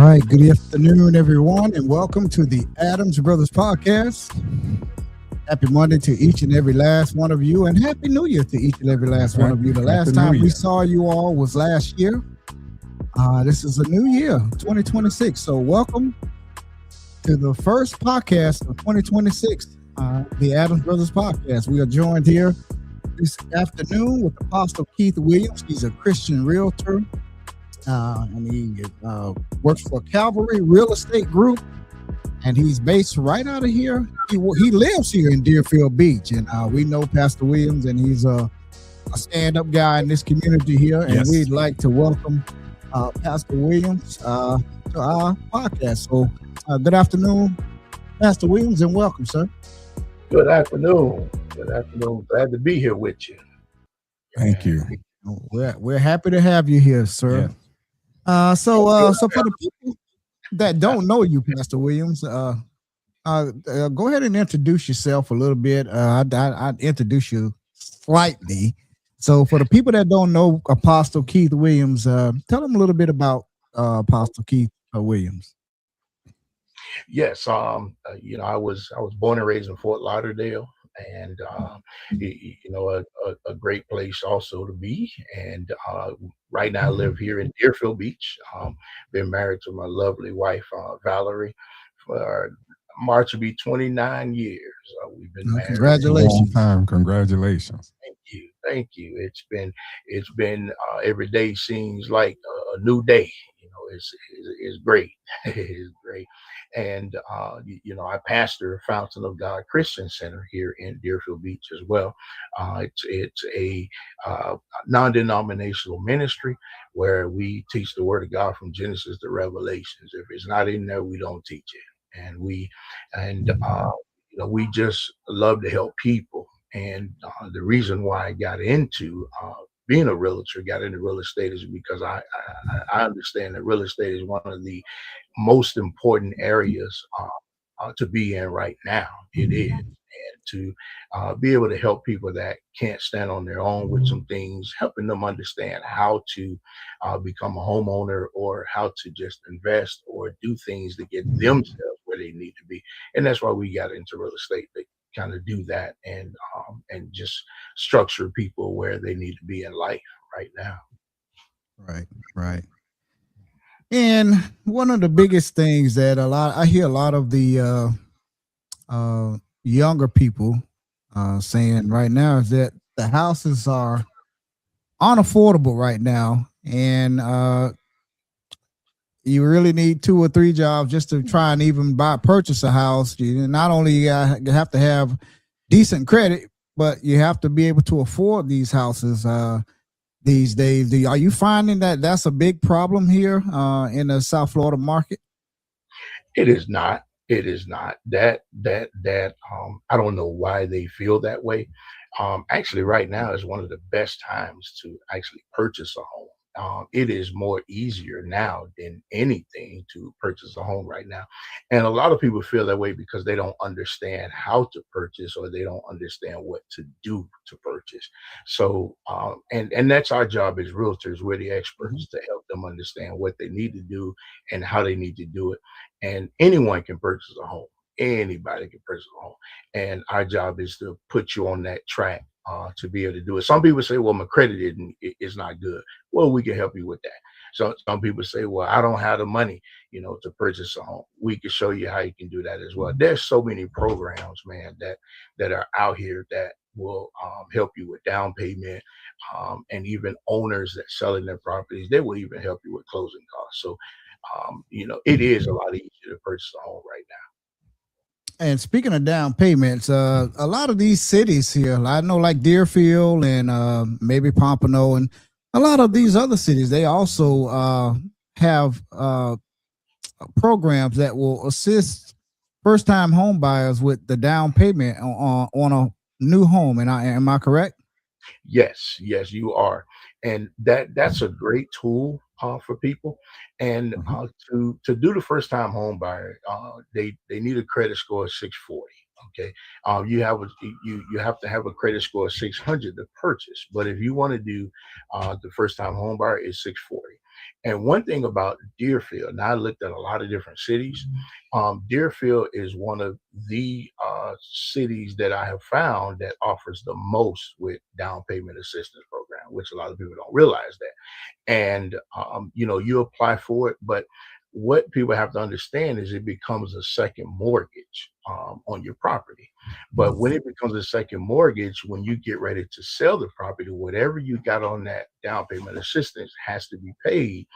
right, good afternoon, everyone, and welcome to the Adams Brothers Podcast. Happy Monday to each and every last one of you, and Happy New Year to each and every last one of you. The last time we saw you all was last year. This is a new year, 2026. So, welcome to the first podcast of 2026, the Adams Brothers Podcast. We are joined here this afternoon with Apostle Keith Williams. He's a Christian realtor. And he works for Calvary Real Estate Group, and he's based right out of here. He lives here in Deerfield Beach, and we know Pastor Williams, and he's a stand-up guy in this community here. And we'd like to welcome Pastor Williams to our podcast. So, good afternoon, Pastor Williams, and welcome, sir. Good afternoon. Good afternoon. Glad to be here with you. Thank you. We're happy to have you here, sir. Yeah. So for the people that don't know you, Pastor Williams, go ahead and introduce yourself a little bit. I'd introduce you slightly. So for the people that don't know Apostle Keith Williams, tell them a little bit about Apostle Keith Williams. Yes, I was born and raised in Fort Lauderdale, and a great place also to be. And right now I live here in Deerfield Beach. Been married to my lovely wife Valerie for March will be 29 years. We've been married. Congratulations! Congratulations! Thank you. It's been every day seems like a new day. It's great. It's great. And I pastor Fountain of God Christian Center here in Deerfield Beach as well. It's a non-denominational ministry where we teach the Word of God from Genesis to Revelations. If it's not in there, we don't teach it. And we just love to help people. And the reason why I got into being a realtor, got into real estate, is because I understand that real estate is one of the most important areas to be in right now. It is. And to be able to help people that can't stand on their own with some things, helping them understand how to become a homeowner, or how to just invest or do things to get themselves where they need to be. And that's why we got into real estate. They kind of do that and just structure people where they need to be in life right now. Right. And one of the biggest things that I hear a lot of the younger people saying right now is that the houses are unaffordable right now, and you really need 2 or 3 jobs just to try and even purchase a house. You not only have to have decent credit, but you have to be able to afford these houses these days. Are you finding that that's a big problem here in the South Florida market? It is not. It is not. That I don't know why they feel that way. Actually, right now is one of the best times to actually purchase a home. It is more easier now than anything to purchase a home right now. And a lot of people feel that way because they don't understand how to purchase, or they don't understand what to do to purchase. So, and that's our job as realtors. We're the experts to help them understand what they need to do and how they need to do it. And anyone can purchase a home. Anybody can purchase a home. And our job is to put you on that track to be able to do it. Some people say, well, my credit is not good. Well, we can help you with that. So some people say, well, I don't have the money, to purchase a home. We can show you how you can do that as well. There's so many programs, man, that are out here that will help you with down payment, and even owners that selling their properties, they will even help you with closing costs. So, it is a lot easier to purchase a home right now. And speaking of down payments, a lot of these cities here, I know like Deerfield and maybe Pompano and a lot of these other cities, they also have programs that will assist first-time home buyers with the down payment on a new home. And am I correct? Yes, you are. And that's a great tool for people. And to do the first time home buyer, they need a credit score of 640. Okay, you have to have a credit score of 600 to purchase. But if you want to do the first time home buyer, is 640. And one thing about Deerfield, now I looked at a lot of different cities. Deerfield is one of the cities that I have found that offers the most with down payment assistance program, which a lot of people don't realize that. And you apply for it, but what people have to understand is it becomes a second mortgage on your property. But when it becomes a second mortgage, when you get ready to sell the property, whatever you got on that down payment assistance has to be paid.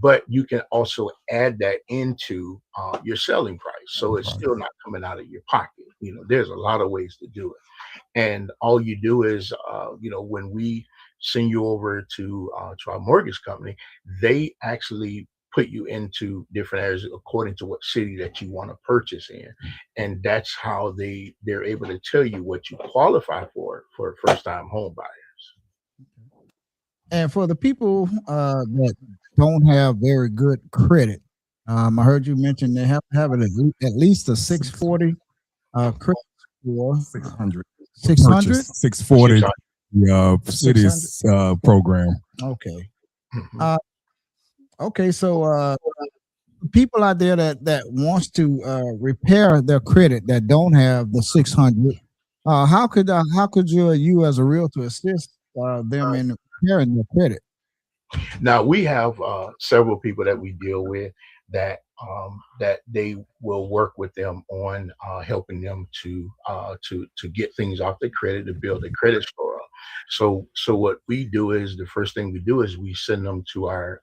But you can also add that into your selling price, so it's still not coming out of your pocket. There's a lot of ways to do it, and all you do is, when we send you over to our mortgage company, they actually put you into different areas according to what city that you want to purchase in, and that's how they're able to tell you what you qualify for a first time home buyer. And for the people that don't have very good credit, I heard you mention they have to have at least a 640 credit score. 600. 600? 640. Cities program. Okay. Mhm. Okay. So people out there that wants to repair their credit that don't have the 600, how could you as a realtor assist them in repairing their credit? Now we have several people that we deal with that they will work with them on helping them to get things off their credit, to build their credit score up. So what we do is, the first thing we do is we send them to our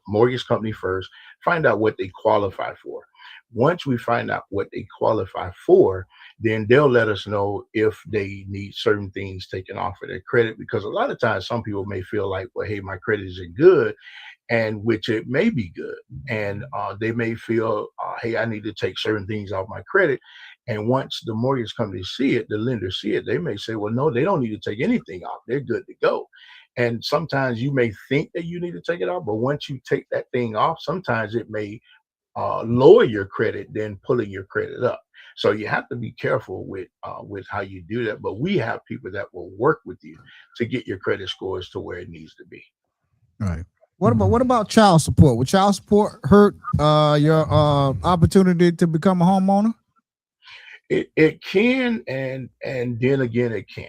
mortgage company first, find out what they qualify for. Once we find out what they qualify for, then they'll let us know if they need certain things taken off of their credit. Because a lot of times some people may feel like, well, hey, my credit isn't good, and which it may be good. And they may feel, hey, I need to take certain things off my credit. And once the mortgage company see it, the lenders see it, they may say, well, no, they don't need to take anything off. They're good to go. And sometimes you may think that you need to take it off, but once you take that thing off, sometimes it may lower your credit than pulling your credit up. So you have to be careful with how you do that. But we have people that will work with you to get your credit scores to where it needs to be. Right. What about child support? Would child support hurt your opportunity to become a homeowner? It can, and then again it can't.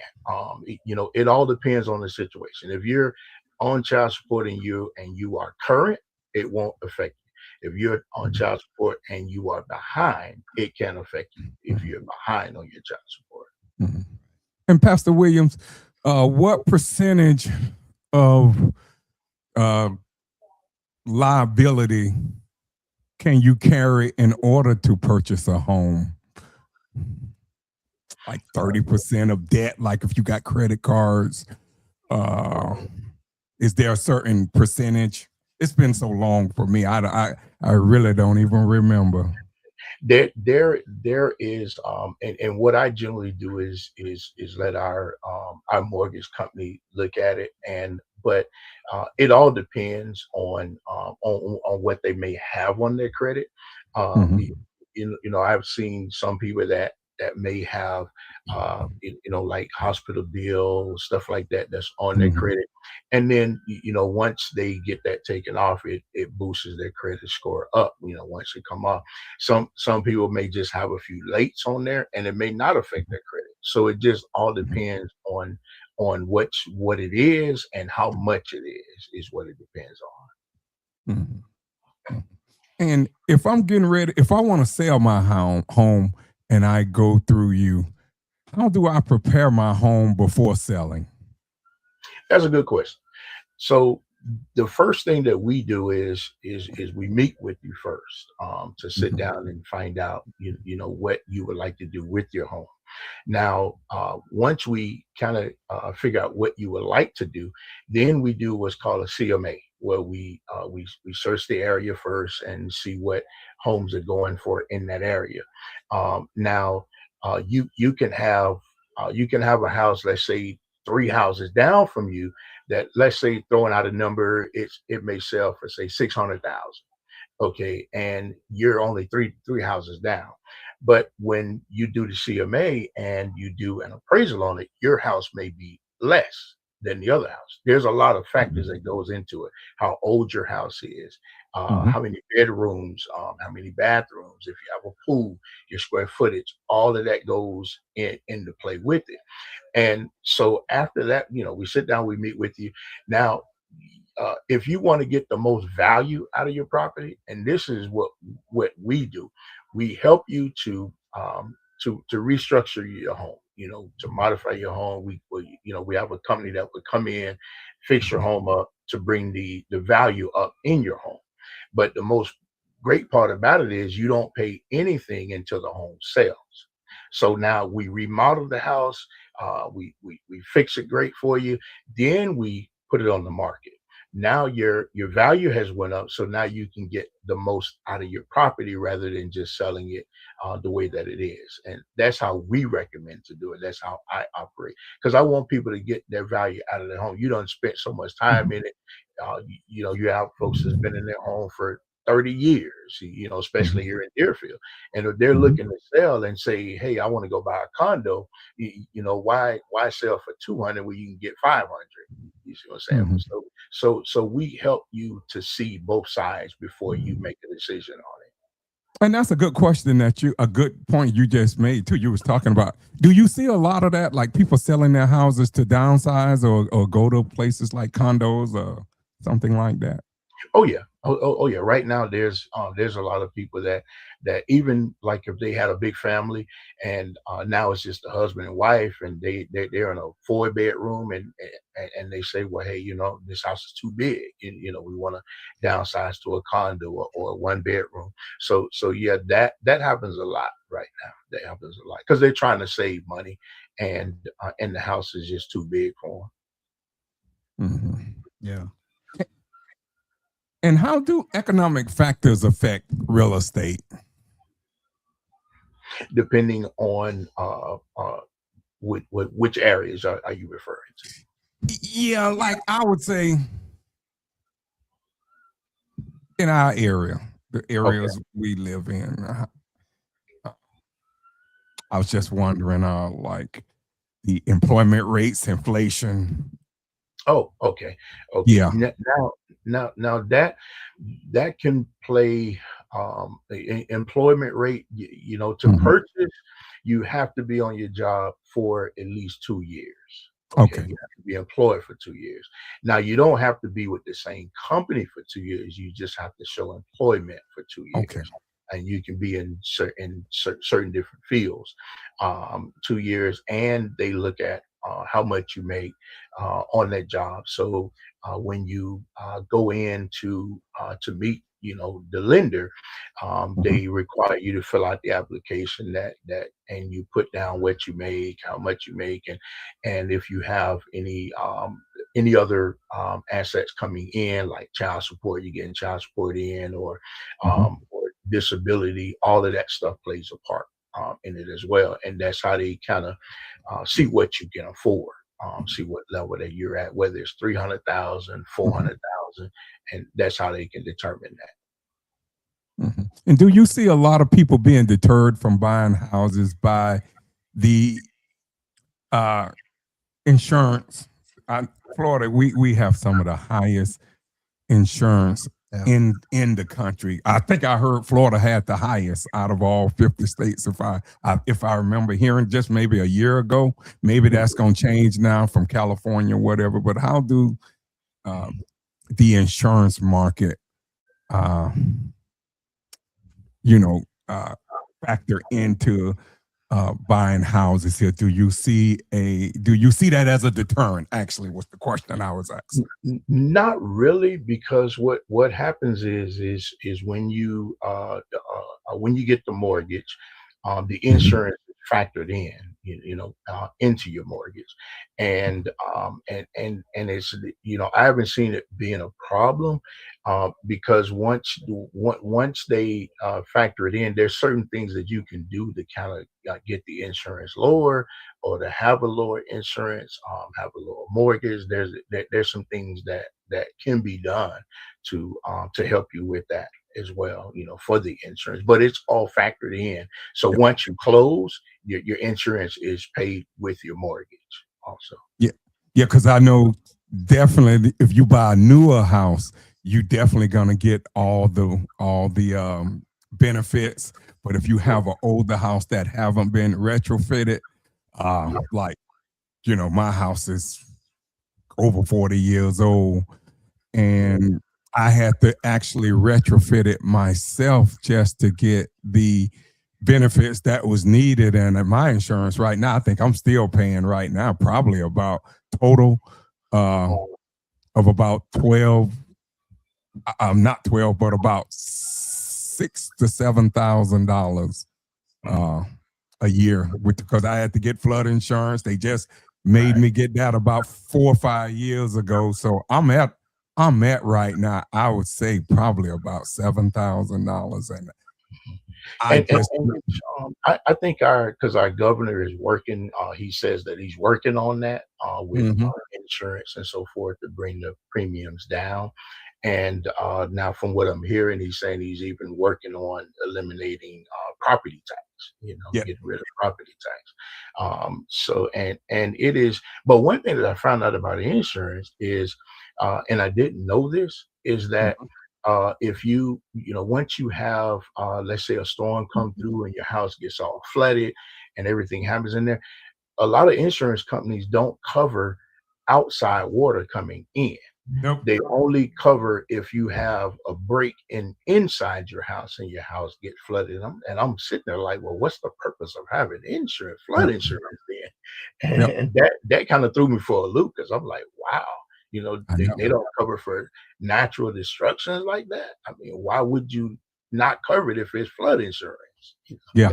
It all depends on the situation. If you're on child support and you are current, it won't affect you. If you're on child support and you are behind, it can affect you if you're behind on your child support. Mhm. And Pastor Williams, what percentage of uh, liability can you carry in order to purchase a home? Like 30% of debt, like if you got credit cards, is there a certain percentage? It's been so long for me. I really don't even remember. There is, and what I generally do is let our mortgage company look at it. And but it all depends on what they may have on their credit. Mhm. I've seen some people that may have like hospital bills, stuff like that, that's on their Mhm. credit. And then once they get that taken off, it boosts their credit score up. Once it come off, some people may just have a few lates on there, and it may not affect their credit. So it just all depends on what it is and how much it is what it depends on. Mhm. And if I'm getting ready, if I want to sell my home and I go through you, how do I prepare my home before selling? That's a good question. So the first thing that we do is we meet with you first, to sit Mhm. down and find out what you would like to do with your home. Now, once we kind of figure out what you would like to do, then we do what's called a CMA, where we search the area first and see what homes are going for in that area. Now, you can have a house, let's say 3 houses down from you, that, let's say, throwing out a number, it may sell for say 600,000. Okay, and you're only three houses down. But when you do the CMA and you do an appraisal on it, your house may be less than the other house. There's a lot of factors that goes into it. How old your house is, Mm-hmm. how many bedrooms, how many bathrooms, if you have a pool, your square footage, all of that goes into play with it. And so after that, we sit down, we meet with you. Now, if you want to get the most value out of your property, and this is what we do, we help you to restructure your home. To modify your home. We have a company that would come in, fix your home up to bring the value up in your home. But the most great part about it is you don't pay anything until the home sells. So now we remodel the house, we fix it great for you, then we put it on the market. Now your value has went up, so now you can get the most out of your property rather than just selling it the way that it is. And that's how we recommend to do it. That's how I operate, because I want people to get their value out of their home. You don't spend so much time in it. You have folks that's been in their home for 30 years, especially here in Deerfield. And if they're Mm-hmm. looking to sell and say, hey, I want to go buy a condo, why sell for 200 when you can get 500? You see what I'm saying? Mm-hmm. So we help you to see both sides before you make a decision on it. And that's a good question a good point you just made too. You was talking about, do you see a lot of that, like people selling their houses to downsize or go to places like condos or something like that? Oh yeah. Oh yeah. Right now, there's a lot of people that even like if they had a big family and now it's just a husband and wife and they're in a 4 bedroom and they say, well, hey, this house is too big, and we want to downsize to a condo or a 1 bedroom. So yeah, that happens a lot right now. That happens a lot because they're trying to save money, and the house is just too big for Mm-hmm. Yeah. And how do economic factors affect real estate? them, depending on which areas are you referring to? Yeah, like I would say in our area, the Okay. areas we live in, I was just wondering, like the employment rates, inflation. Oh, okay. Okay. Yeah. Now that can play employment rate. To Mhm. purchase, you have to be on your job for at least 2 years. Okay, Okay. you have to be employed for 2 years. Now you don't have to be with the same company for 2 years. You just have to show employment for two Okay. years, and you can be in certain different fields. 2 years, and they look at how much you make on that job. So when you go in to meet, the lender, Mhm. they require you to fill out the application and you put down what you make, how much you make, and if you have any other assets coming in like child support, you're getting child support in, Mhm. or disability, all of that stuff plays a part in it as well. And that's how they kind of see what you can afford, see what level that you're at, whether it's 300,000, four Mhm. hundred thousand, and that's how they can determine that. Mhm. And do you see a lot of people being deterred from buying houses by the uh, insurance? Florida, we have some of the highest insurance Yeah. in the country. I think I heard Florida had the highest out of all 50 states. If I remember hearing just maybe a year ago, maybe that's going to change now from California, whatever. But how do uh, the insurance market, uh, you know, uh, factor into buying houses here? Do you see that as a deterrent? Actually, was the question I was asking. Not really, because what happens is when you get the mortgage, the Mhm. insurance is factored in, into your mortgage, and I haven't seen it being a problem, because once they factor it in, there's certain things that you can do to kind of get the insurance lower, or to have a lower insurance, have a lower mortgage. There's some things that can be done to help you with that. as well, for the insurance, but it's all factored in. So once you close, your insurance is paid with your mortgage also. Yeah. Yeah. Cause I know definitely if you buy a newer house, you definitely going to get all the benefits. But if you have an older house that haven't been retrofitted, like, my house is over 40 years old, and I had to actually retrofit it myself just to get the benefits that was needed. And my insurance right now, I think I'm still paying right now probably about total of about 12. Not 12, but about $6,000 to $7,000 a year, because I had to get flood insurance. They just made me get that about 4 or 5 years ago. So I'm at right now, I would say probably about $7,000. And I think because our governor is working, he says that he's working on that with insurance and so forth to bring the premiums down. And now, from what I'm hearing, he's saying he's even working on eliminating property tax, getting rid of property tax. So, and it is, but one thing that I found out about insurance is, and I didn't know this, is that if once you have, let's say, a storm come through and your house gets all flooded and everything happens in there, a lot of insurance companies don't cover outside water coming in. Nope. They only cover if you have a break inside your house and your house gets flooded. I'm sitting there like, well, what's the purpose of having insurance, flood insurance then? And that kind of threw me for a loop, because I'm like, wow, they don't cover for natural destructions like that. I mean, why would you not cover it if it's flood insurance? Yeah.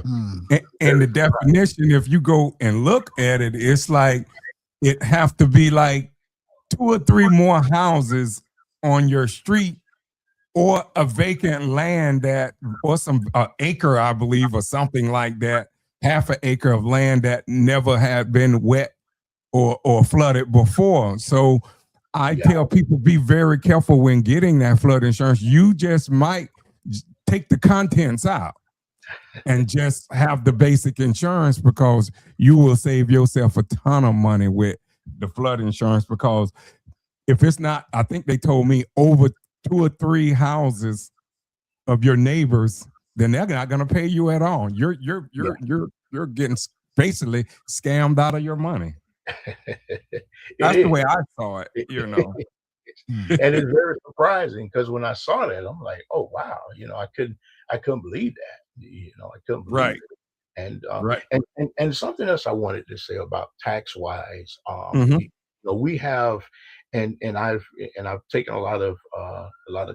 And the definition, if you go and look at it, it's like it have to be like 2 or 3 more houses on your street, or a vacant land or some acre, I believe, or something like that, half an acre of land that never had been wet or flooded before. So I tell people, be very careful when getting that flood insurance. You just might take the contents out and just have the basic insurance, because you will save yourself a ton of money with the flood insurance. Because if it's not, I think they told me, over 2 or 3 houses of your neighbors, then they're not going to pay you at all. You're getting basically scammed out of your money. That's the way I saw it, And it's very surprising, because when I saw that, I'm like, oh wow, I couldn't believe that. I couldn't believe it. And and something else I wanted to say about tax wise, we have, and I've taken a lot of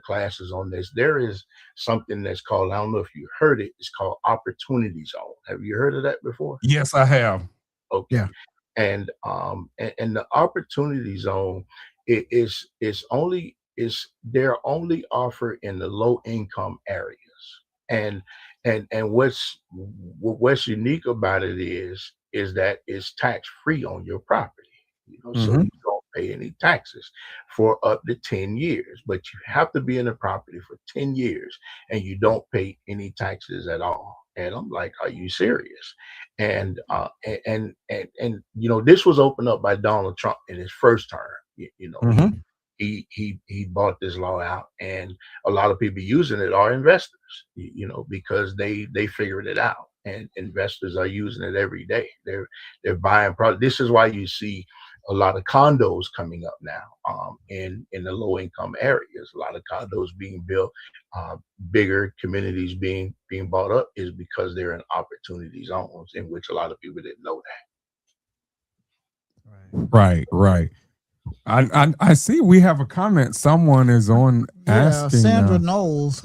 classes on this. There is something that's called, I don't know if you heard it, it's called opportunity zone. Have you heard of that before? Yes, I have. Okay. Yeah. And the opportunity zone they're only offered in the low income areas. And what's unique about it is that it's tax free on your property. So you don't pay any taxes for up to 10 years, but you have to be in the property for 10 years and you don't pay any taxes at all. And I'm like, are you serious? And this was opened up by Donald Trump in his first term. He bought this law out, and a lot of people using it are investors, because they figured it out, and investors are using it every day. They're buying products. This is why you see a lot of condos coming up now in the low income areas. A lot of condos being built, bigger communities being bought up, is because they're in opportunity zones, in which a lot of people didn't know that. Right. I see we have a comment. Someone is on asking. Sandra Knowles.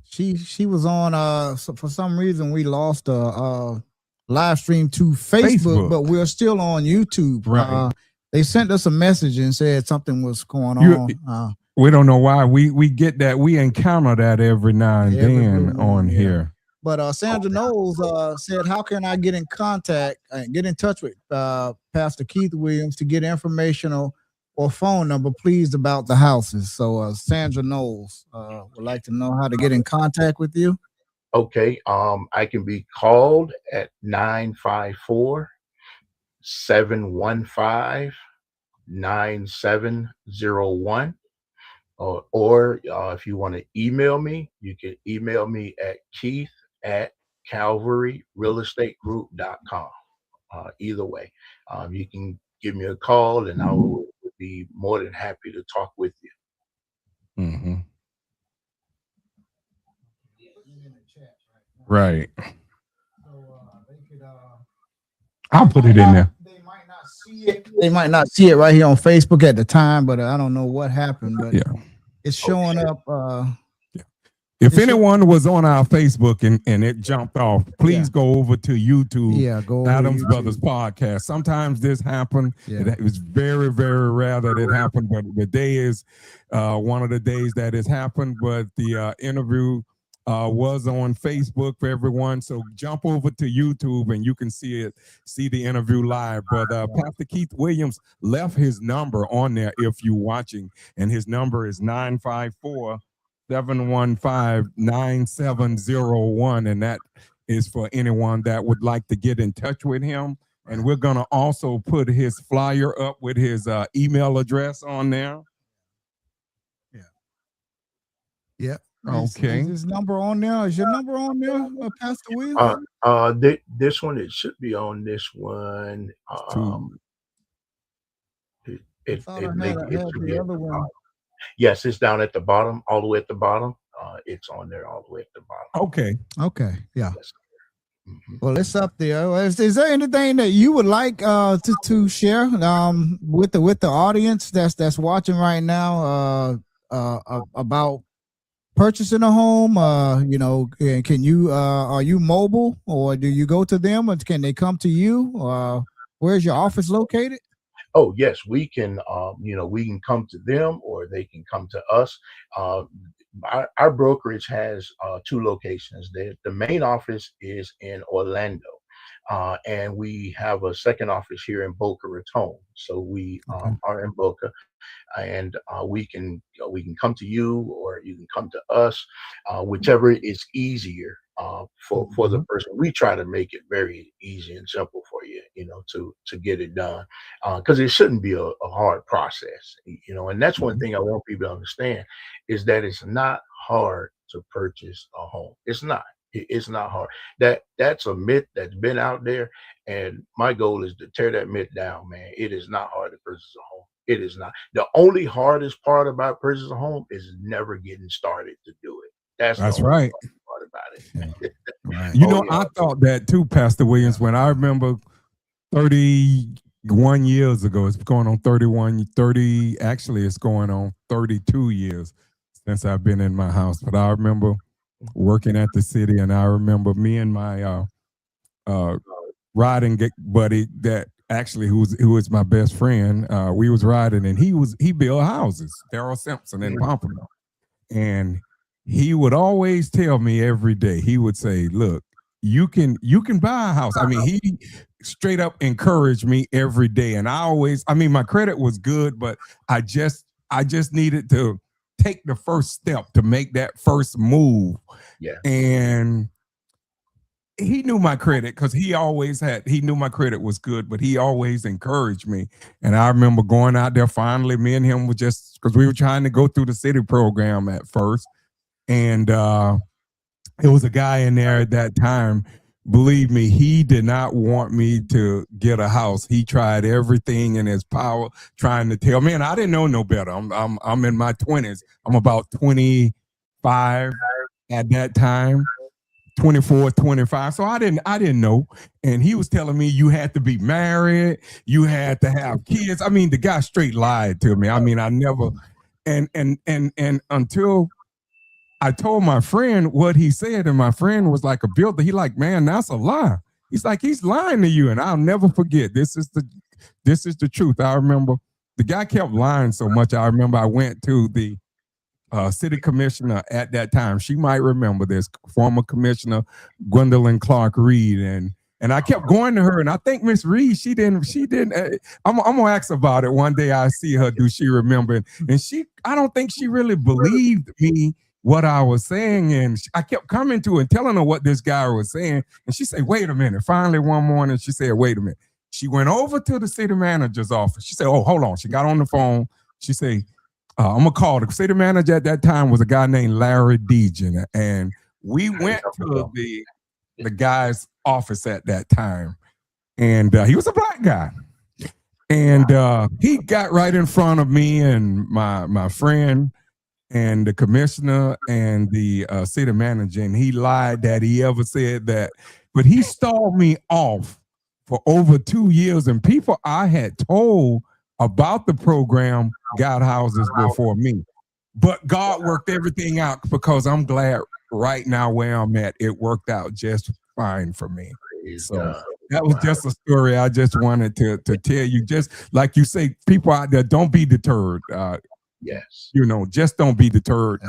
She was on. So for some reason, we lost a live stream to Facebook, but we're still on YouTube. Right. They sent us a message and said something was going on. We don't know why. We get that. We encounter that every now and then on here. But Sandra Knowles said, how can I get in touch with Pastor Keith Williams to get information or phone number, please, about the houses. So Sandra Knowles would like to know how to get in contact with you. Okay. I can be called at 954-715-9701. Or if you want to email me, you can email me at keith@calvaryrealestategroup.com. Either way, you can give me a call and I would be more than happy to talk with you. Mm-hmm. Right. I'll put it in there. They might not see it. They might not see it right here on Facebook at the time, but I don't know what happened. But Yeah, it's showing up. If anyone was on our Facebook and it jumped off, please go over to YouTube. Yeah, go over Adams YouTube. Brothers Podcast. Sometimes this happened. Yeah. It was very, very rare that it happened, but the day is one of the days that it's happened. But the interview was on Facebook for everyone. So jump over to YouTube and you can see the interview live. But Pastor Keith Williams left his number on there if you're watching, and his number is 954-715-9701, and that is for anyone that would like to get in touch with him. And we're going to also put his flyer up with his email address on there. Yeah. Okay. Is his number on there? Is your number on there, Pastor Williams? This one, it should be on this one. It should be at the bottom. Yes, it's down at the bottom, all the way at the bottom. It's on there all the way at the bottom. Okay. Yeah. Yes. Mm-hmm. Well, it's up there. Is there anything that you would like to share with the audience that's watching right now about purchasing a home? Can you are you mobile, or do you go to them, or can they come to you? Where's your office located? Oh yes, we can. We can come to them, or they can come to us. Our brokerage has two locations. The main office is in Orlando, and we have a second office here in Boca Raton. So we are in Boca, and we can come to you, or you can come to us, whichever is easier for the person. We try to make it very easy and simple for you, to get it done, because it shouldn't be a hard process, and that's one thing I want people to understand, is that it's not hard to purchase a home. It's not. It's not hard. That's a myth that's been out there, and my goal is to tear that myth down, man. It is not hard to purchase a home. It is not. The only hardest part about purchasing a home is never getting started to do it. That's right. Part about it. Right. I thought that too, Pastor Williams, when I remember 31 years ago, it's going on 30, actually it's going on 32 years since I've been in my house. But I remember working at the city, and I remember me and my riding buddy that actually who is my best friend, we was riding, and he built houses, Darrell Simpson in Pompano. And he would always tell me every day, he would say, look, you can buy a house. I mean, he straight up encouraged me every day. And my credit was good, but I just needed to take the first step to make that first move. Yeah. And he knew my credit, because he knew my credit was good, but he always encouraged me. And I remember going out there, finally, me and him were just, because we were trying to go through the city program at first. And it was a guy in there at that time. Believe me, he did not want me to get a house. He tried everything in his power trying to tell me, and I didn't know no better. I'm in my 20s. I'm about 25 at that time. 24, 25. So I didn't know. And he was telling me you had to be married, you had to have kids. I mean, the guy straight lied to me. I mean, I never, and until I told my friend what he said, and my friend was like a builder. He like, man, that's a lie. He's like, he's lying to you. And I'll never forget. This is the truth. I remember the guy kept lying so much. I remember I went to the city commissioner at that time. She might remember this, former commissioner Gwendolyn Clark Reed, and And I kept going to her, and I think Miss Reed, she didn't. I'm gonna ask about it one day. I see her. Do she remember? And I don't think she really believed me what I was saying. And I kept coming to her and telling her what this guy was saying. And she said, "Wait a minute." Finally, one morning, she said, "Wait a minute." She went over to the city manager's office. She said, "Oh, hold on." She got on the phone. She said, "I'm gonna call." The city manager at that time was a guy named Larry Dejan, and we went to the guy's office at that time, and he was a black guy, and he got right in front of me and my friend and the commissioner and the city manager, and he lied that he ever said that, but he stalled me off for over 2 years, and people I had told about the program got houses before me. But God worked everything out, because I'm glad right now where I'm at, it worked out just fine for me. So that was just a story I just wanted to tell you. Just like you say, people out there, don't be deterred. Yes. Just don't be deterred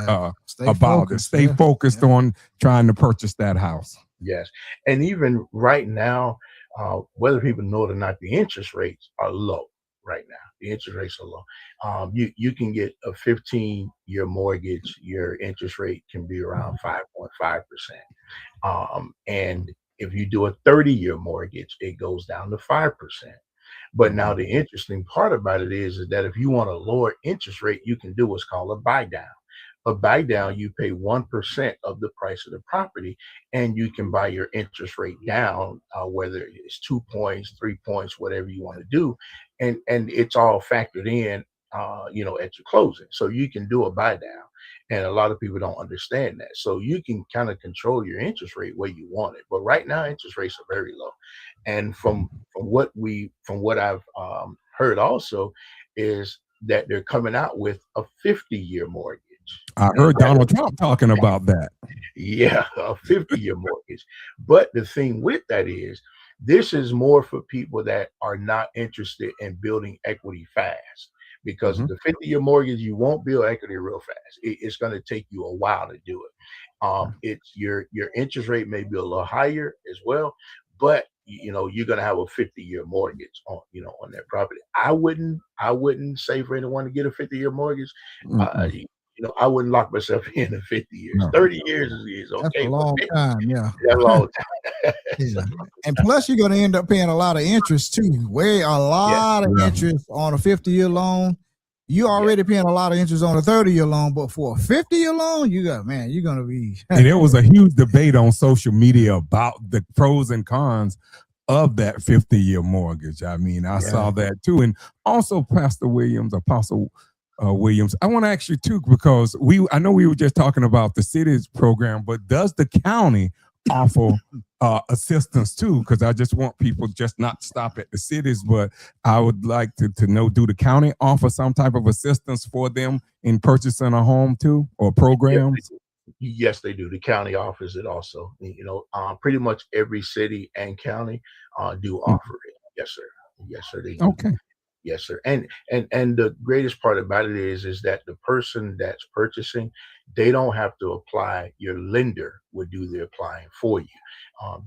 about it. Stay focused on trying to purchase that house. Yes. And even right now, whether people know it or not, the interest rates are low right now. The interest rates are low. You can get a 15-year mortgage. Your interest rate can be around 5.5%. And if you do a 30-year mortgage, it goes down to 5%. But now the interesting part about it is that if you want a lower interest rate, you can do what's called a buy down. A buy down, you pay 1% of the price of the property, and you can buy your interest rate down, whether it's 2 points, 3 points, whatever you want to do, and it's all factored in, at your closing. So you can do a buy down, and a lot of people don't understand that. So you can kind of control your interest rate where you want it. But right now, interest rates are very low, and from what I've heard also is that they're coming out with a 50-year mortgage. I heard Donald Trump talking about that. Yeah, a 50-year mortgage. But the thing with that is, this is more for people that are not interested in building equity fast. Because the 50-year mortgage, you won't build equity real fast. It's going to take you a while to do it. It's your interest rate may be a little higher as well, but you're going to have a 50-year mortgage on that property. I wouldn't say for anyone to get a 50-year mortgage. I wouldn't lock myself in 50 years. No. 30 years is okay. That's a long time, yeah. That's a long time. Yeah. And plus, you're going to end up paying a lot of interest too. A lot of interest on a 50-year loan. You already paying a lot of interest on a 30-year loan, but for a 50-year loan, you're going to be. And there was a huge debate on social media about the pros and cons of that 50-year mortgage. I mean, I saw that too. And also Pastor Williams, Apostle Williams, I want to ask you too, because I know we were just talking about the city's program, but does the county offer assistance too? Because I just want people just not stop at the cities, but I would like to know, do the county offer some type of assistance for them in purchasing a home too, or programs? Yes, they do. The county offers it also. Pretty much every city and county do offer it. Yes, sir. Yes, sir. They do. Okay. Yes, sir. And the greatest part about it is that the person that's purchasing, they don't have to apply. Your lender would do the applying for you.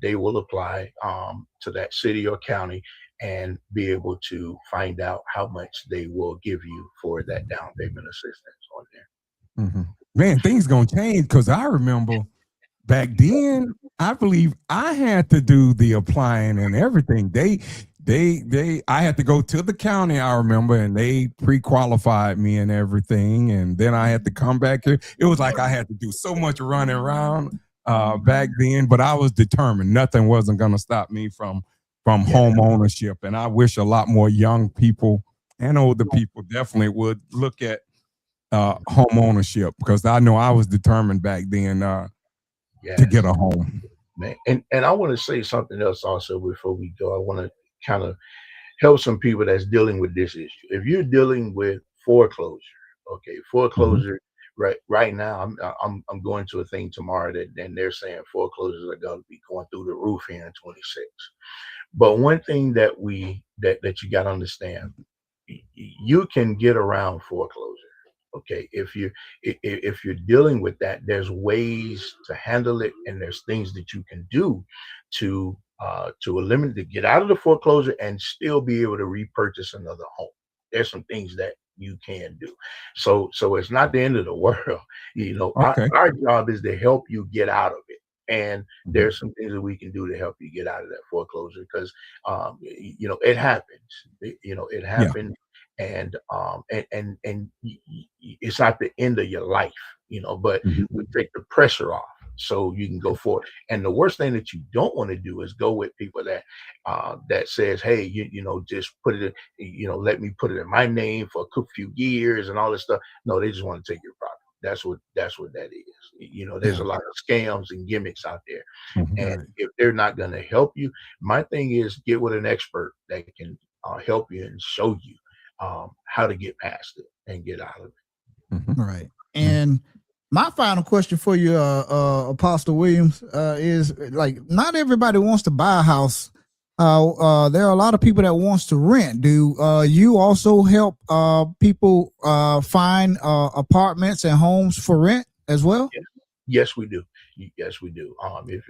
They will apply to that city or county and be able to find out how much they will give you for that down payment assistance on there. Mm-hmm. Man, things gonna change, because I remember back then, I believe I had to do the applying and everything. I had to go to the county, I remember, and they pre-qualified me and everything. And then I had to come back here. It was like I had to do so much running around back then, but I was determined. Nothing wasn't going to stop me from home ownership. And I wish a lot more young people and older people definitely would look at home ownership, because I know I was determined back then to get a home. Man. And I want to say something else also before we go. I want to kind of help some people that's dealing with this issue. If you're dealing with foreclosure, right now, I'm going to a thing tomorrow and they're saying foreclosures are going to be going through the roof here in 26. But one thing that you got to understand, you can get around foreclosure. Okay, if you're dealing with that, there's ways to handle it, and there's things that you can do to to eliminate, to get out of the foreclosure and still be able to repurchase another home. There's some things that you can do. So it's not the end of the world. Okay. Our job is to help you get out of it. And Mhm. there's some things that we can do to help you get out of that foreclosure because, it happens. It Yeah. happened, and it's not the end of your life, but Mhm. we take the pressure off so you can go forward. And the worst thing that you don't want to do is go with people that says, hey, just put it in, let me put it in my name for a few years and all this stuff. No, they just want to take your property. That's what that is. There's Yeah. a lot of scams and gimmicks out there. Mhm. And Right. if they're not going to help you, my thing is get with an expert that can help you and show you how to get past it and get out of it. Mhm. Right. And my final question for you, Apostle Williams, is like not everybody wants to buy a house. There are a lot of people that wants to rent. Do you also help people find apartments and homes for rent as well? Yes, yes, we do. Yes, we do. If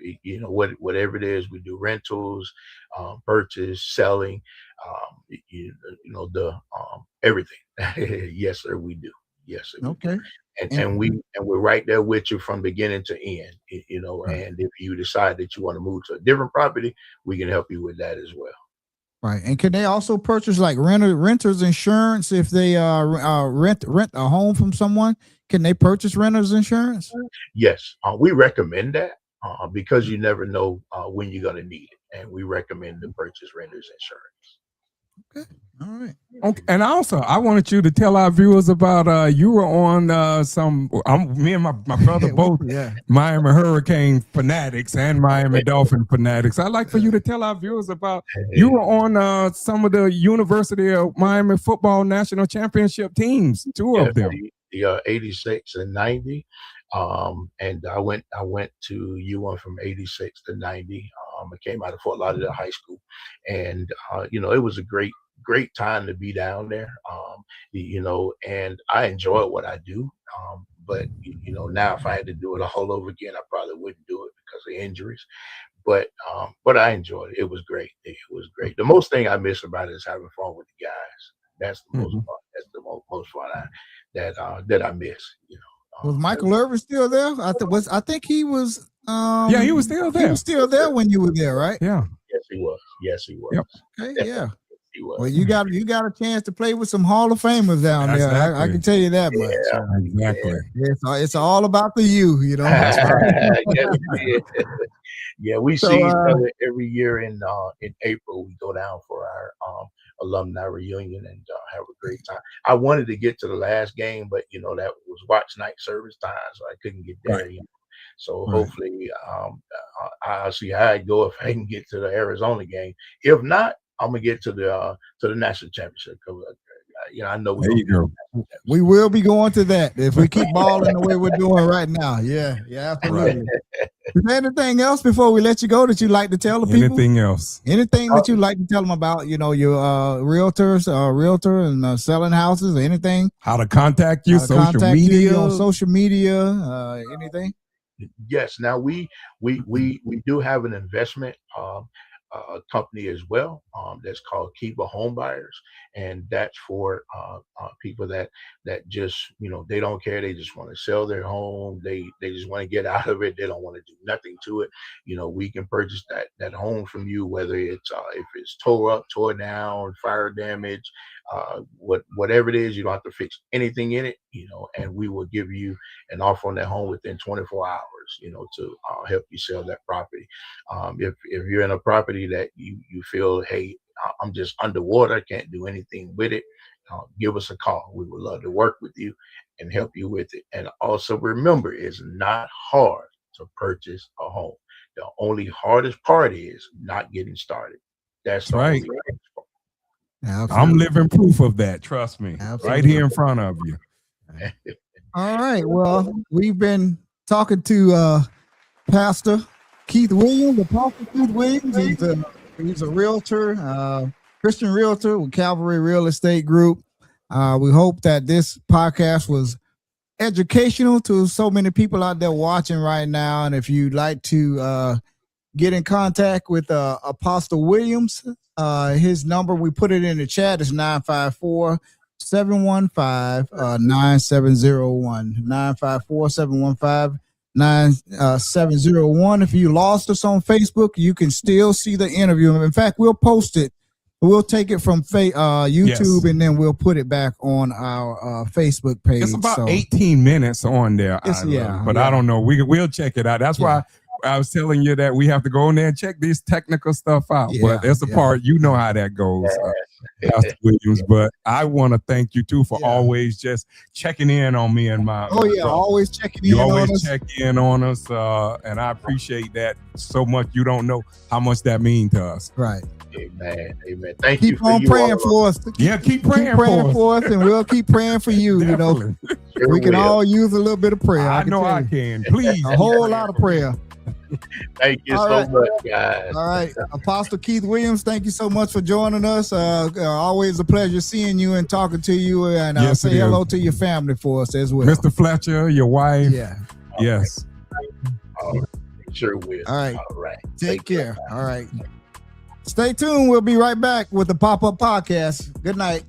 whatever it is, we do rentals, purchase, selling, the everything. Yes, sir, we do. Yes, sir, we do. Okay. And And we're right there with you from beginning to end. right. And if you decide that you want to move to a different property, we can help you with that as well. Right. And can they also purchase like renters insurance if they rent a home from someone? Can they purchase renters insurance? Yes, we recommend that because you never know when you're going to need it, and we recommend to purchase renters insurance. Okay. All right. Okay. And also, I wanted you to tell our viewers about you were on me and my brother both Yeah. Miami Hurricane fanatics and Miami Dolphin fanatics. I'd like for you to tell our viewers about you were on some of the University of Miami football national championship teams, two Yeah, of them. the 86 and 90. And I went to U1 from 86 to 90. I came out of Fort Lauderdale High School, and it was a great time to be down there. And I enjoy what I do. But now if I had to do it all over again, I probably wouldn't do it because of injuries. But I enjoyed it. It was great. It was great. The most thing I miss about it is having fun with the guys. That's the most Mhm. fun. That's the most fun that I miss. Was Michael Irvin still there? I think he was. Yeah, he was still He there. was still there when you were there, right? Yeah. Yes, he was. Yes, he was. Yep. Okay, yeah. Yes, he was. Well, you got a chance to play with some Hall of Famers down there. I Exactly. can tell you that much. Yeah. Exactly. It's all about the you, Yes, it is. Yeah, we So, see each other every year in April. We go down for our alumni reunion and have a great time. I wanted to get to the last game, but that was watch night service time, so I couldn't get there. Right. So Right. hopefully, I'll see how it go if I can get to the Arizona game. If not, I'm gonna get to the national championship. I know There you go. We will be going to that if we keep balling the way we're doing right now. Yeah, absolutely. Is there anything else before we let you go that you'd like to tell the people? Anything else? Anything that you'd like to tell them about, your realtor and selling houses or anything? How to contact you, How to social contact you media. on social media, anything? Yes. Now we do have an investment company as well that's called Kiva Home Buyers, and that's for people that just they don't care, they just want to sell their home, they just want to get out of it, they don't want to do nothing to it. We can purchase that home from you, whether it's if it's tore up, tore down, fire damage, whatever it is, you don't have to fix anything in it, and we will give you an offer on that home within 24 hours, to help you sell that property. If you're in a property that you feel, hey, I'm just underwater, can't do anything with it, give us a call. We would love to work with you and help you with it. And also remember, it's not hard to purchase a home. The only hardest part is not getting started. That's the right. only hardest part. I'm living proof of that. Trust me. Absolutely. Right here in front of you. All right. Well, we've been talking to Pastor Keith Williams, Apostle Keith Williams. He's a realtor, Christian realtor with Calvary Real Estate Group. We hope that this podcast was educational to so many people out there watching right now. And if you'd like to get in contact with Apostle Williams. His number, we put it in the chat, is 954-715-9701. 954-715-9701. If you lost us on Facebook, you can still see the interview. In fact, we'll post it. We'll take it from YouTube, and then we'll put it back on our Facebook page. It's about 18 minutes on there, but I don't know. We'll check it out. That's why I was telling you that we have to go in there and check this technical stuff out. But that's the part, you know how that goes, Pastor Williams. But I want to thank you too for always just checking in on me and my. Always checking in. You always check in on us, and I appreciate that so much. You don't know how much that means to us. Right. Amen. Thank you. Keep on praying for us. Keep praying for us, and we'll keep praying for you. You know, we can all use a little bit of prayer. I know I can. Please, a whole lot of prayer. Thank you so much, guys. All right, Apostle Keith Williams, thank you so much for joining us. Always a pleasure seeing you and talking to you, and say hello to your family for us as well. Mr. Fletcher, your wife. Yeah. Yes. Sure will. All right. All right. Take care. All right. Stay tuned. We'll be right back with the Pop-Up Podcast. Good night.